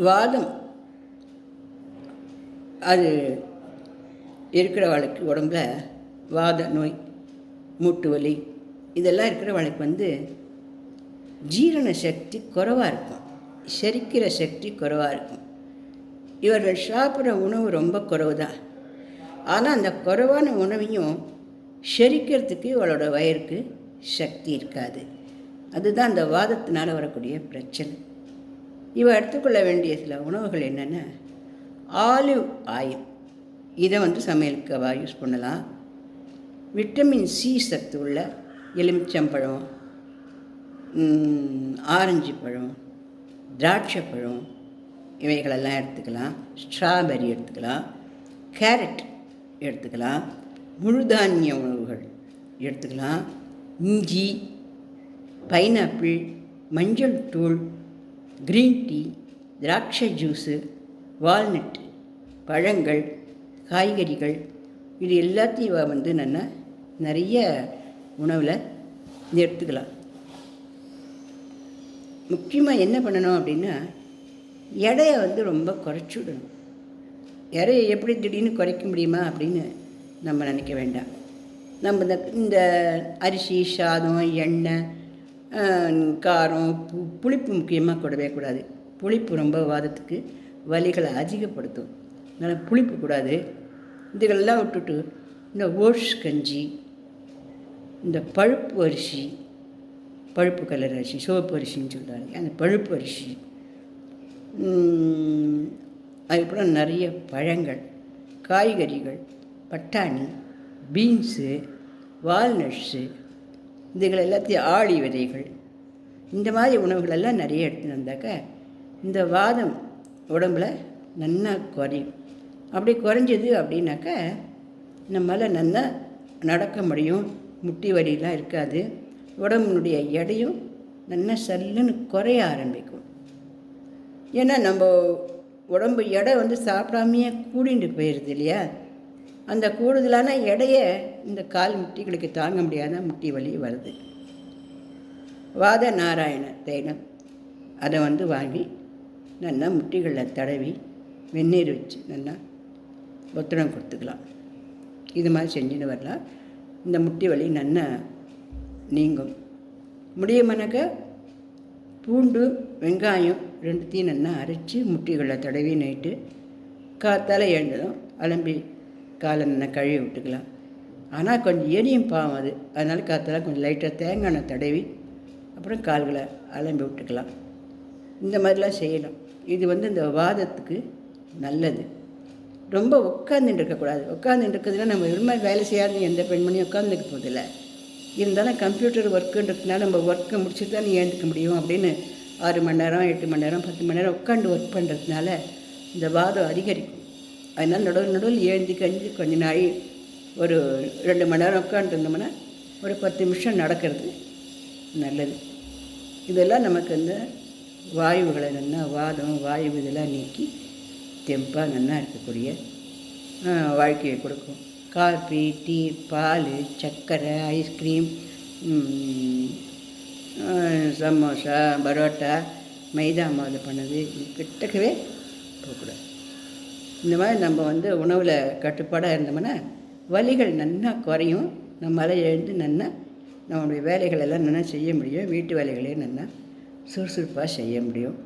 வாதம் அது இருக்கிறவளுக்கு உடம்புல வாத நோய், மூட்டு வலி இதெல்லாம் இருக்கிறவளுக்கு ஜீரண சக்தி குறைவாக இருக்கும், செரிக்கிற சக்தி குறைவாக இருக்கும். இவர்கள் சாப்பிட்ற உணவு ரொம்ப குறைவு தான். ஆனால் அந்த குறைவான உணவையும் செரிக்கிறதுக்கு இவளோட வயிறுக்கு சக்தி இருக்காது. அதுதான் அந்த வாதத்தினால் வரக்கூடிய பிரச்சனை. இவள் எடுத்துக்கொள்ள வேண்டிய சில உணவுகள் என்னென்னா, ஆலிவ் ஆயில், இதை சமையலுக்கு யூஸ் பண்ணலாம். விட்டமின் சி சத்து உள்ள எலுமிச்சம்பழம், ஆரஞ்சு பழம், திராட்சை பழம் இவைகளெல்லாம் எடுத்துக்கலாம். ஸ்ட்ராபெரி எடுத்துக்கலாம், கேரட் எடுத்துக்கலாம், முழுதானிய உணவுகள் எடுத்துக்கலாம். இஞ்சி, பைனாப்பிள், மஞ்சள் தூள், க்ரீன் டீ, திராட்சை ஜூஸு, வால்நட், பழங்கள், காய்கறிகள் இது எல்லாத்தையும் நான் நிறைய உணவில் எடுத்துக்கலாம். முக்கியமாக என்ன பண்ணணும் அப்படின்னா, எடையை ரொம்ப குறைச்சி விடணும். எடையை எப்படி திடீர்னு குறைக்க முடியுமா அப்படின்னு நம்ம நினைக்க வேண்டாம். நம்ம இந்த அரிசி, சாதம், எண்ணெய், காரம், புளிப்பு முக்கியமாக கூடவே கூடாது. புளிப்பு ரொம்ப வாதத்துக்கு வலிகளை அதிகப்படுத்தும். அதனால் புளிப்பு கூடாது. இதுகளெல்லாம் விட்டுட்டு இந்த ஓட்ஸ் கஞ்சி, இந்த பழுப்பு அரிசி, பழுப்பு கலர் அரிசி, சிவப்பு அரிசின்னு சொல்கிறாங்க, அந்த பழுப்பு அரிசி, அதுக்கப்புறம் நிறைய பழங்கள், காய்கறிகள், பட்டாணி, பீன்ஸு, வால்நட்ஸு, இதுகள் எல்லாத்தையும், ஆளி விதைகள், இந்த மாதிரி உணவுகளெல்லாம் நிறைய எடுத்துன்னு வந்தாக்க இந்த வாதம் உடம்பில் நல்லா குறையும். அப்படி குறைஞ்சது அப்படின்னாக்க நம்மளால் நல்லா நடக்க முடியும், முட்டி வலிலாம் இருக்காது, உடம்புனுடைய எடையும் நல்லா சல்லுன்னு குறைய ஆரம்பிக்கும். ஏன்னா நம்ம உடம்பு எடை சாப்பிடாமையே கூடிட்டு போயிடுது இல்லையா? அந்த கூடுதலான எடையை இந்த கால் முட்டிகளுக்கு தாங்க முடியாத முட்டி வலி வருது. வாத நாராயண தைலம் அதை வாங்கி நல்லா முட்டிகளில் தடவி வெந்நீர் வச்சு நல்லா ஒத்தடம் கொடுத்துக்கலாம். இது மாதிரி செஞ்சுன்னு வரலாம். இந்த முட்டி வலி நல்லா நீங்கும். முடியுமானாக்க பூண்டு, வெங்காயம் ரெண்டுத்தையும் நல்லா அரைச்சி முட்டிகளில் தடவி நைட்டு காத்தால் எழுந்ததும் அலம்பி காலை நல்லா கழுவி விட்டுக்கலாம். ஆனால் கொஞ்சம் எரியும் பாவம் அது, அதனால் காத்தால் கொஞ்சம் லைட்டாக தேங்காய் எண்ணெய் தடவி அப்புறம் கால்களை அலம்பி விட்டுக்கலாம். இந்த மாதிரிலாம் செய்யலாம். இது இந்த வாதத்துக்கு நல்லது. ரொம்ப உட்காந்துட்டு இருக்கக்கூடாது. உட்காந்துட்டு இருக்கிறதுனா நம்ம விரும்ப வேலை செய்யாது எந்த பெண்மணியும் உட்காந்துக்க போதில்லை. இருந்தாலும் கம்ப்யூட்டர் ஒர்க்குன்றதுனால நம்ம ஒர்க்கை முடிச்சுட்டு தான் எழுந்துக்க முடியும் அப்படின்னு 6 மணி நேரம், 8 மணி நேரம், 10 மணி நேரம் உட்காந்து ஒர்க் பண்ணுறதுனால இந்த வாதம் அதிகரிக்கும். அதனால் நடுவில் எழுந்தி கொஞ்சம் நாள் ஒரு 2 மணி நேரம் உட்காந்துருந்தோம்னா ஒரு 10 நிமிஷம் நடக்கிறது நல்லது. இதெல்லாம் நமக்கு வாயுகளை நல்லா வாதம், வாயு இதெல்லாம் நீக்கி தெம்பாக நல்லா இருக்கக்கூடிய வாழ்க்கையை கொடுக்கும். காஃபி, டீ, பால், சர்க்கரை, ஐஸ்கிரீம், சமோசா, பரோட்டா, மைதா மாவில் பண்ணது கிட்டக்கவே போகக்கூடாது. இந்த மாதிரி நம்ம உணவில் கட்டுப்பாடாக இருந்தோம்னா வலிகள் நல்லா குறையும். நம்மளால் எழுந்து நல்லா நம்மளுடைய வேலைகளெல்லாம் நல்லா செய்ய முடியும். வீட்டு வேலைகளையும் நல்லா சுறுசுறுப்பாக செய்ய முடியும்.